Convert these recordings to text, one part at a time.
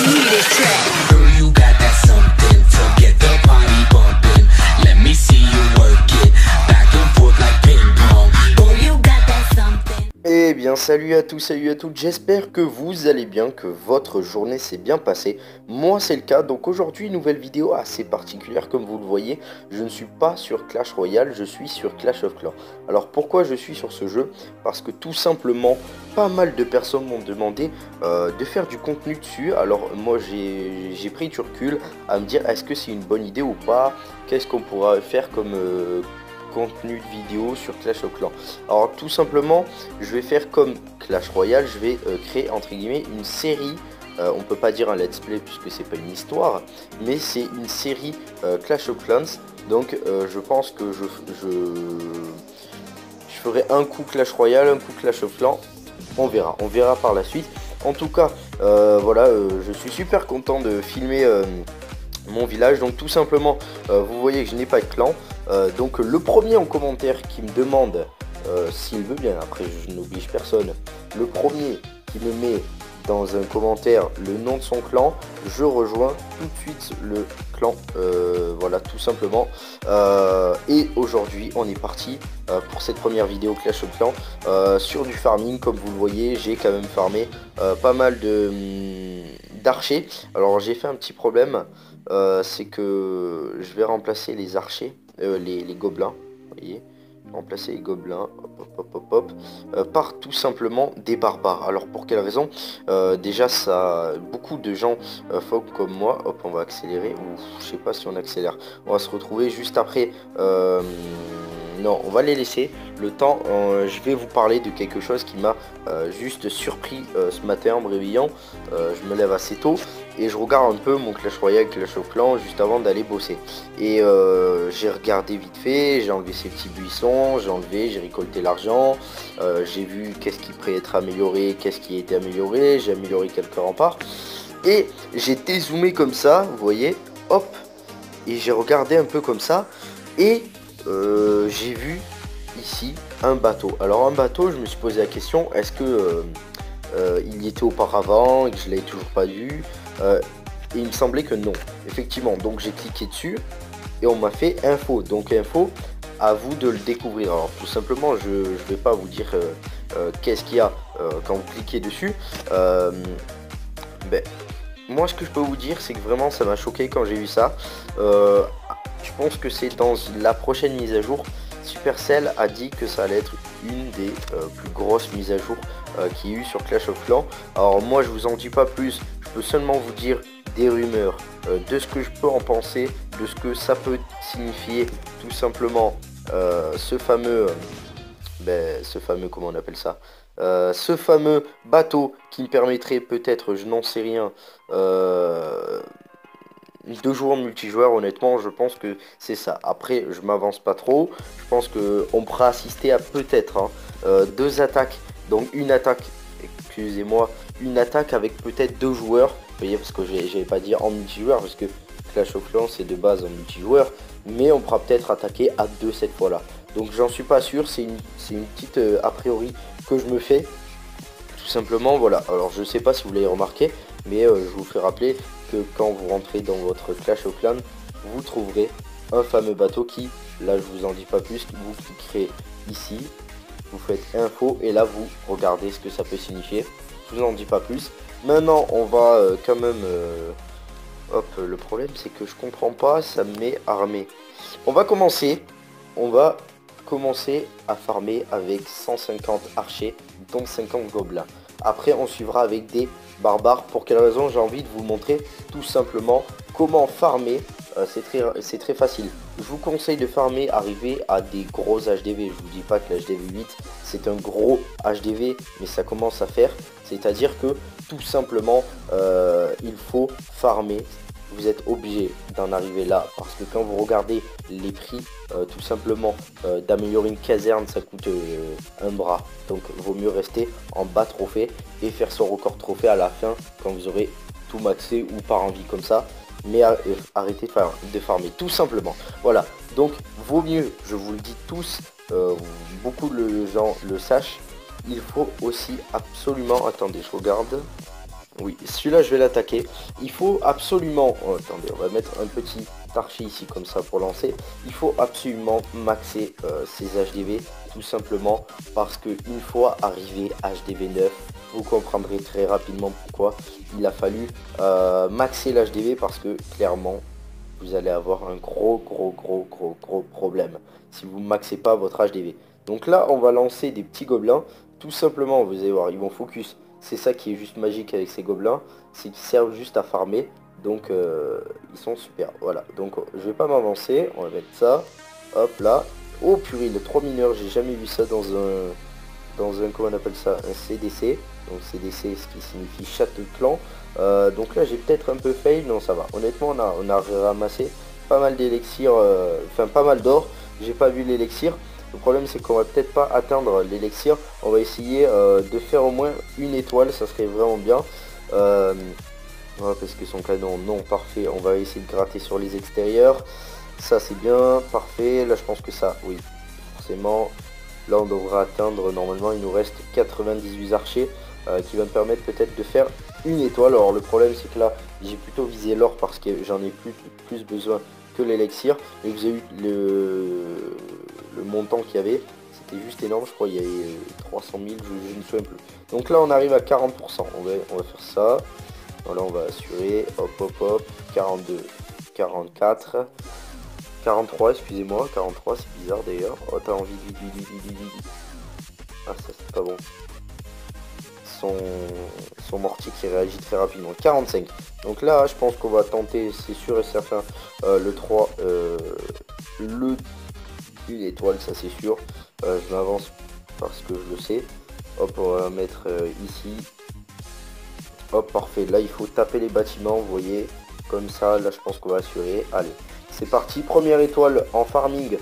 me this track. Girl, you got that something to get the party bumping. Let me see you work it back and forth like ping pong. Girl, you got that something. Eh bien salut à tous, salut à toutes, j'espère que vous allez bien, que votre journée s'est bien passée. Moi c'est le cas, donc aujourd'hui nouvelle vidéo assez particulière comme vous le voyez. Je ne suis pas sur Clash Royale, je suis sur Clash of Clans. Alors pourquoi je suis sur ce jeu? Parce que tout simplement pas mal de personnes m'ont demandé de faire du contenu dessus. Alors moi j'ai pris du recul à me dire est-ce que c'est une bonne idée ou pas, qu'est-ce qu'on pourra faire comme contenu de vidéo sur Clash of Clans. Alors tout simplement je vais faire comme Clash Royale, je vais créer entre guillemets une série, on peut pas dire un let's play puisque c'est pas une histoire, mais c'est une série Clash of Clans. Donc je pense que je ferai un coup Clash Royale, un coup Clash of Clans, on verra par la suite. En tout cas voilà, je suis super content de filmer mon village. Donc tout simplement vous voyez que je n'ai pas de clan, donc le premier en commentaire qui me demande s'il veut bien, après je n'oblige personne, le premier qui me met dans un commentaire le nom de son clan, je rejoins tout de suite le clan, voilà tout simplement. Et aujourd'hui on est parti pour cette première vidéo Clash of Clans sur du farming. Comme vous le voyez, j'ai quand même farmé pas mal d'archers. Alors j'ai fait un petit problème, c'est que je vais remplacer les archers, les gobelins, vous voyez, remplacer les gobelins par tout simplement des barbares. Alors pour quelle raison? Déjà ça, beaucoup de gens font comme moi. Hop, on va accélérer, ou je sais pas si on accélère, on va se retrouver juste après. Non, on va les laisser le temps. Je vais vous parler de quelque chose qui m'a juste surpris ce matin en me réveillant. Je me lève assez tôt et je regarde un peu mon Clash Royale, Clash of Clans juste avant d'aller bosser. Et j'ai regardé vite fait, j'ai enlevé ces petits buissons, j'ai récolté l'argent, j'ai vu qu'est-ce qui pourrait être amélioré, qu'est-ce qui a été amélioré, j'ai amélioré quelques remparts. Et j'ai dézoomé comme ça, vous voyez, hop, et j'ai regardé un peu comme ça, et j'ai vu ici un bateau. Alors un bateau, je me suis posé la question, est-ce que il y était auparavant et que je l'avais toujours pas vu, et il me semblait que non, effectivement. Donc j'ai cliqué dessus et on m'a fait info. Donc info, à vous de le découvrir. Alors tout simplement, je vais pas vous dire qu'est-ce qu'il y a quand vous cliquez dessus. Moi ce que je peux vous dire, c'est que vraiment ça m'a choqué quand j'ai vu ça. Je pense que c'est dans la prochaine mise à jour. Supercell a dit que ça allait être une des plus grosses mises à jour qu'il y a eu sur Clash of Clans. Alors moi je vous en dis pas plus, je peux seulement vous dire des rumeurs, de ce que je peux en penser, de ce que ça peut signifier tout simplement ce fameux comment on appelle ça, ce fameux bateau qui me permettrait peut-être, je n'en sais rien, de jouer en multijoueur. Honnêtement je pense que c'est ça. Après je m'avance pas trop, je pense que on pourra assister à peut-être deux attaques, donc une attaque, excusez-moi, une attaque avec peut-être deux joueurs, vous voyez, parce que j'avais pas dit en multijoueur parce que Clash of Clans c'est de base en multijoueur, mais on pourra peut-être attaquer à deux cette fois là. Donc j'en suis pas sûr, c'est une petite a priori que je me fais tout simplement. Voilà, alors je sais pas si vous l'avez remarqué, mais je vous fais rappeler que quand vous rentrez dans votre Clash of Clans, vous trouverez un fameux bateau qui, là je vous en dis pas plus, vous cliquerez ici, vous faites info et là vous regardez ce que ça peut signifier. Je vous en dis pas plus. Maintenant on va quand même hop, le problème c'est que je comprends pas, ça me met armé. On va commencer à farmer avec 150 archers dont 50 gobelins. Après on suivra avec des barbares. Pour quelle raison? J'ai envie de vous montrer tout simplement comment farmer. C'est très facile. Je vous conseille de farmer, arriver à des gros HDV. Je vous dis pas que l'HDV 8 c'est un gros HDV, mais ça commence à faire. C'est à dire que tout simplement il faut farmer. Vous êtes obligé d'en arriver là parce que quand vous regardez les prix, tout simplement d'améliorer une caserne ça coûte un bras. Donc vaut mieux rester en bas trophée et faire son record trophée à la fin quand vous aurez tout maxé ou par envie comme ça. Mais arrêtez de farmer tout simplement. Voilà, donc vaut mieux, je vous le dis tous, beaucoup de gens le sachent, il faut aussi absolument, attendez je regarde, Oui, celui-là je vais l'attaquer. Il faut absolument... Oh, attendez, on va mettre un petit archi ici comme ça pour lancer. Il faut absolument maxer ces HDV, tout simplement parce que une fois arrivé HDV 9, vous comprendrez très rapidement pourquoi il a fallu maxer l'HDV, parce que clairement vous allez avoir un gros problème si vous maxez pas votre HDV. Donc là on va lancer des petits gobelins, tout simplement. Vous allez voir, ils vont focus. C'est ça qui est juste magique avec ces gobelins, c'est qu'ils servent juste à farmer. Donc ils sont super. Voilà, donc je vais pas m'avancer, on va mettre ça. Hop là. Oh purée, le 3 mineurs, j'ai jamais vu ça dans un comment on appelle ça, un CDC. Donc CDC, ce qui signifie château de clan. Donc là j'ai peut-être un peu fail, non ça va. Honnêtement on a ramassé pas mal d'élixir, enfin pas mal d'or. J'ai pas vu l'élixir. Le problème c'est qu'on va peut-être pas atteindre l'élixir. On va essayer de faire au moins une étoile, ça serait vraiment bien. Ouais, parce que son canon, non, parfait. On va essayer de gratter sur les extérieurs. Ça c'est bien, parfait. Là je pense que ça, oui, forcément. Là on devra atteindre, normalement il nous reste 98 archers qui va me permettre peut-être de faire une étoile. Alors le problème c'est que là j'ai plutôt visé l'or parce que j'en ai plus besoin que l'élixir. Et vous avez eu le montant qu'il y avait, c'était juste énorme, je crois il y avait 300 000, je ne me souviens plus. Donc là on arrive à 40%, on va faire ça. Voilà, on va assurer, hop hop hop, 42, 44, 43, excusez-moi, 43, c'est bizarre d'ailleurs. Oh, t'as envie vite. Ah, ça c'est pas bon. Son mortier qui réagit très rapidement. 45. Donc là, je pense qu'on va tenter, c'est sûr et certain, le 3, une étoile, ça c'est sûr. Je m'avance parce que je le sais. Hop, on va mettre ici. Hop, parfait. Là, il faut taper les bâtiments, vous voyez. Comme ça, là, je pense qu'on va assurer. Allez, c'est parti. Première étoile en farming.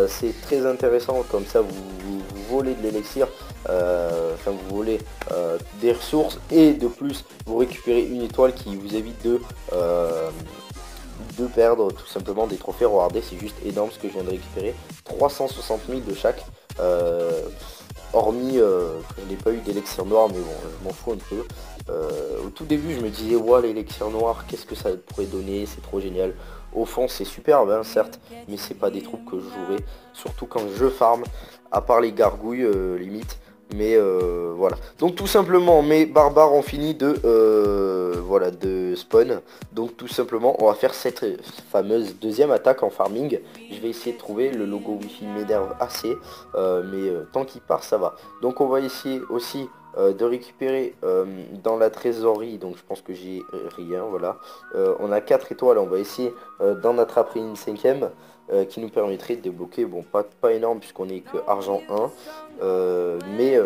C'est très intéressant. Comme ça, vous volez de l'élixir. Enfin, vous volez des ressources. Et de plus, vous récupérez une étoile qui vous évite de perdre tout simplement des trophées rewardés. C'est juste énorme ce que je viens de récupérer. 360 000 de chaque. Hormis, je n'ai pas eu d'élixir noir, mais bon, je m'en fous un peu. Au tout début, je me disais, ouais, l'élixir noir, qu'est-ce que ça pourrait donner, c'est trop génial. Au fond, c'est superbe, hein, certes, mais c'est pas des troupes que je jouerai, surtout quand je farm, à part les gargouilles, limite. Mais voilà. Donc tout simplement, mes barbares ont fini voilà, de spawn. Donc tout simplement, on va faire cette fameuse deuxième attaque en farming. Je vais essayer de trouver le logo wifi, m'énerve assez. Mais tant qu'il part, ça va. Donc on va essayer aussi de récupérer dans la trésorerie. Donc je pense que j'ai rien, voilà. On a 4 étoiles, on va essayer d'en attraper une 5e. Qui nous permettrait de débloquer, bon pas énorme puisqu'on est que argent 1, mais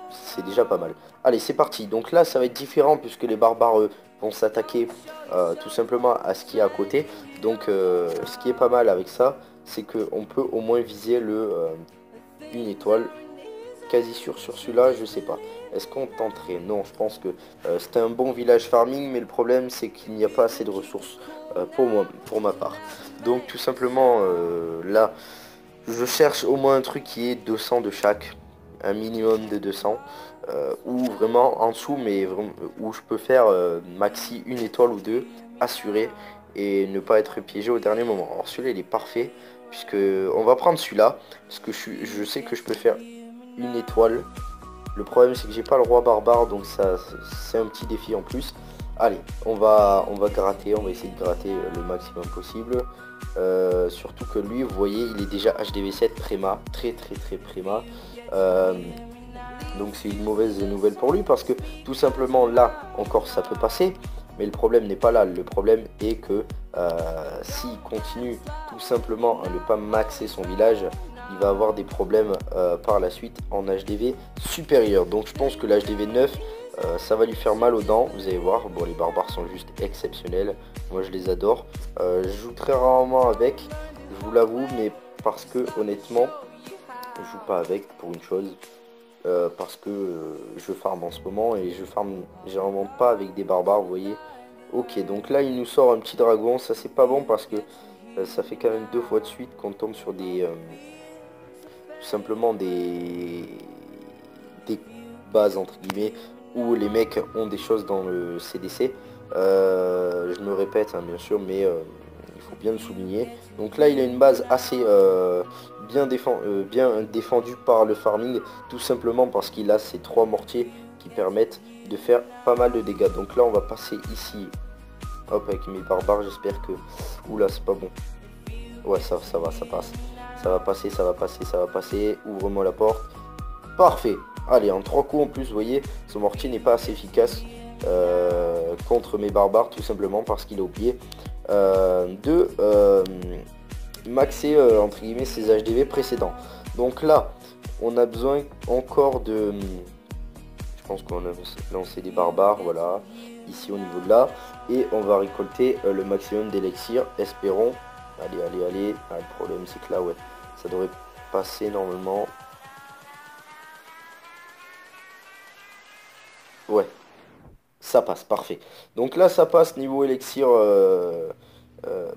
c'est déjà pas mal. Allez, c'est parti. Donc là ça va être différent puisque les barbares vont s'attaquer tout simplement à ce qui est à côté. Donc ce qui est pas mal avec ça, c'est qu'on peut au moins viser une étoile. Quasi sûr sur celui-là, je sais pas. Est-ce qu'on tenterait? Non, je pense que c'était un bon village farming, mais le problème c'est qu'il n'y a pas assez de ressources pour ma part. Donc tout simplement, là, je cherche au moins un truc qui est 200 de chaque, un minimum de 200, ou vraiment en dessous, mais où je peux faire maxi une étoile ou deux, assuré, et ne pas être piégé au dernier moment. Alors celui-là il est parfait, puisque on va prendre celui-là, parce que je sais que je peux faire une étoile. Le problème c'est que j'ai pas le roi barbare, donc ça c'est un petit défi en plus. Allez, on va gratter, on va essayer de gratter le maximum possible. Surtout que lui, vous voyez, il est déjà HDV7 préma, très préma. Donc c'est une mauvaise nouvelle pour lui parce que tout simplement là encore ça peut passer. Mais le problème n'est pas là, le problème est que s'il continue tout simplement à ne pas maxer son village, il va avoir des problèmes par la suite en HDV supérieur. Donc je pense que l'HDV 9, ça va lui faire mal aux dents, vous allez voir. Bon, les barbares sont juste exceptionnels, moi je les adore. Je joue très rarement avec, je vous l'avoue, mais parce que honnêtement, je joue pas avec pour une chose. Parce que je farm en ce moment et je farm généralement pas avec des barbares, vous voyez. Ok, donc là il nous sort un petit dragon, ça c'est pas bon parce que ça fait quand même 2 fois de suite qu'on tombe sur des tout simplement des bases entre guillemets où les mecs ont des choses dans le CDC. Je me répète hein, bien sûr, mais il faut bien le souligner. Donc là il a une base assez bien défendue par le farming, tout simplement parce qu'il a ces 3 mortiers qui permettent de faire pas mal de dégâts. Donc là on va passer ici, hop, avec mes barbares, j'espère que... Oula, c'est pas bon. Ouais, ça va, ça passe. Ça va passer, ça va passer, ça va passer. Ouvre-moi la porte. Parfait. Allez, en 3 coups en plus, vous voyez, ce mortier n'est pas assez efficace contre mes barbares, tout simplement parce qu'il a oublié de maxer, entre guillemets, ses HDV précédents. Donc là, on a besoin encore de... Je pense qu'on a lancé des barbares, voilà, ici au niveau de là. Et on va récolter le maximum d'élixir, espérons. Allez, allez, allez. Ah, le problème, c'est que là, ouais, ça devrait passer normalement. Ouais, ça passe, parfait. Donc là, ça passe niveau élixir.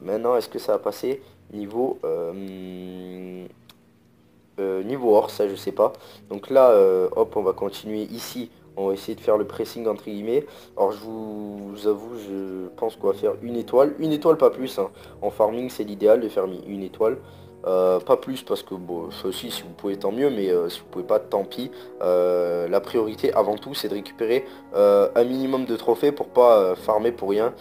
Maintenant, est-ce que ça va passer niveau niveau or, ça je sais pas. Donc là, hop, on va continuer ici. On va essayer de faire le pressing entre guillemets. Alors je vous avoue, je pense qu'on va faire une étoile pas plus. Hein. En farming, c'est l'idéal de faire une étoile. Pas plus parce que bon, ça aussi si vous pouvez tant mieux, mais si vous pouvez pas tant pis. La priorité avant tout c'est de récupérer un minimum de trophées pour pas farmer pour rien.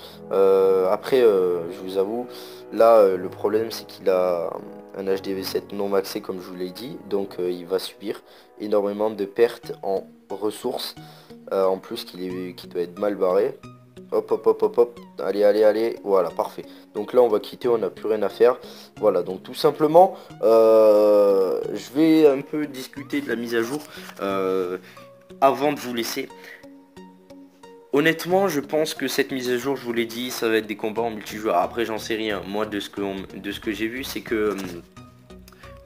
Après je vous avoue, là le problème c'est qu'il a un HDV7 non maxé comme je vous l'ai dit, donc il va subir énormément de pertes en ressources, en plus qu'il doit être mal barré. Hop, hop, hop, hop, hop, allez, allez, allez, voilà, parfait. Donc là, on va quitter, on n'a plus rien à faire. Voilà, donc tout simplement, je vais un peu discuter de la mise à jour avant de vous laisser. Honnêtement, je pense que cette mise à jour, je vous l'ai dit, ça va être des combats en multijoueur. Après, j'en sais rien. Moi, de ce que j'ai vu, c'est que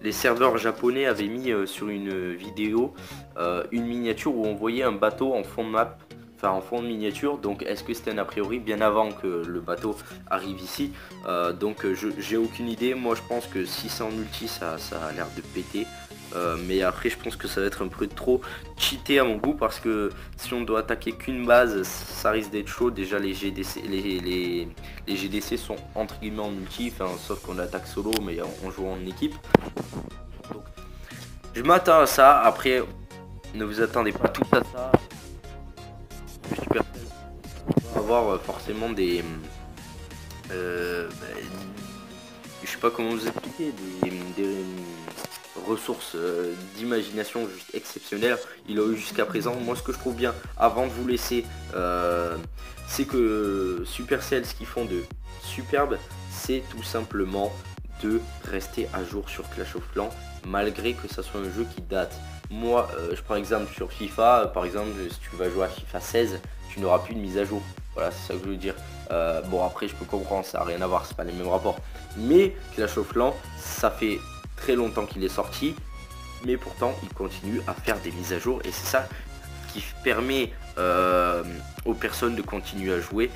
les serveurs japonais avaient mis sur une vidéo une miniature où on voyait un bateau en fond de map. Enfin en fond de miniature, donc est-ce que c'était un a priori bien avant que le bateau arrive ici. Donc j'ai aucune idée. Moi je pense que si c'est en multi ça a l'air de péter, mais après je pense que ça va être un peu trop cheaté à mon goût, parce que si on doit attaquer qu'une base ça risque d'être chaud. Déjà les GDC, les GDC sont entre guillemets en multi, enfin, sauf qu'on attaque solo mais on joue en équipe. Donc, je m'attends à ça. Après ne vous attendez pas tout à ça. Avoir forcément des je sais pas comment vous expliquer, des ressources d'imagination juste exceptionnelles. Il a eu jusqu'à présent. Moi ce que je trouve bien, avant de vous laisser, c'est que Supercell, ce qu'ils font de superbe, c'est tout simplement de rester à jour sur Clash of Clans, malgré que ça soit un jeu qui date. Moi je prends exemple sur FIFA, par exemple, si tu vas jouer à FIFA 16, tu n'auras plus de mise à jour. Voilà, c'est ça que je veux dire. Bon, après je peux comprendre, ça n'a rien à voir, c'est pas les mêmes rapports. Mais Clash of Clans, ça fait très longtemps qu'il est sorti, mais pourtant il continue à faire des mises à jour, et c'est ça qui permet aux personnes de continuer à jouer,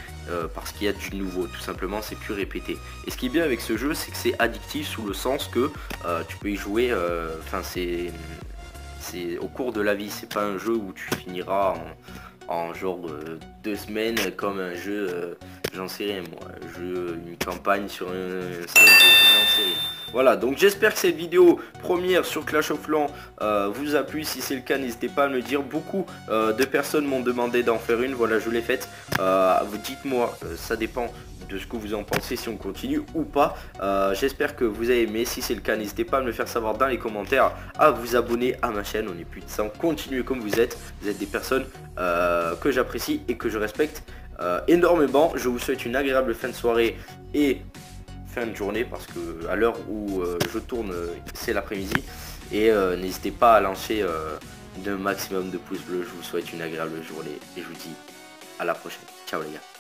parce qu'il y a du nouveau, tout simplement, c'est plus répété. Et ce qui est bien avec ce jeu, c'est que c'est addictif, sous le sens que tu peux y jouer, enfin c'est au cours de la vie, c'est pas un jeu où tu finiras en genre 2 semaines comme un jeu, j'en sais rien moi, une campagne sur un site, j'en sais rien. Voilà, donc j'espère que cette vidéo première sur Clash of Clans vous a plu. Si c'est le cas, n'hésitez pas à me le dire. Beaucoup de personnes m'ont demandé d'en faire une, voilà, je l'ai faite. Vous dites-moi, ça dépend de ce que vous en pensez, si on continue ou pas. J'espère que vous avez aimé. Si c'est le cas, n'hésitez pas à me le faire savoir dans les commentaires, à vous abonner à ma chaîne. On est plus de 100, continuez comme vous êtes des personnes que j'apprécie et que je respecte énormément. Je vous souhaite une agréable fin de soirée et fin de journée, parce que à l'heure où je tourne c'est l'après-midi, et n'hésitez pas à lancer un maximum de pouces bleus. Je vous souhaite une agréable journée et je vous dis à la prochaine. Ciao les gars.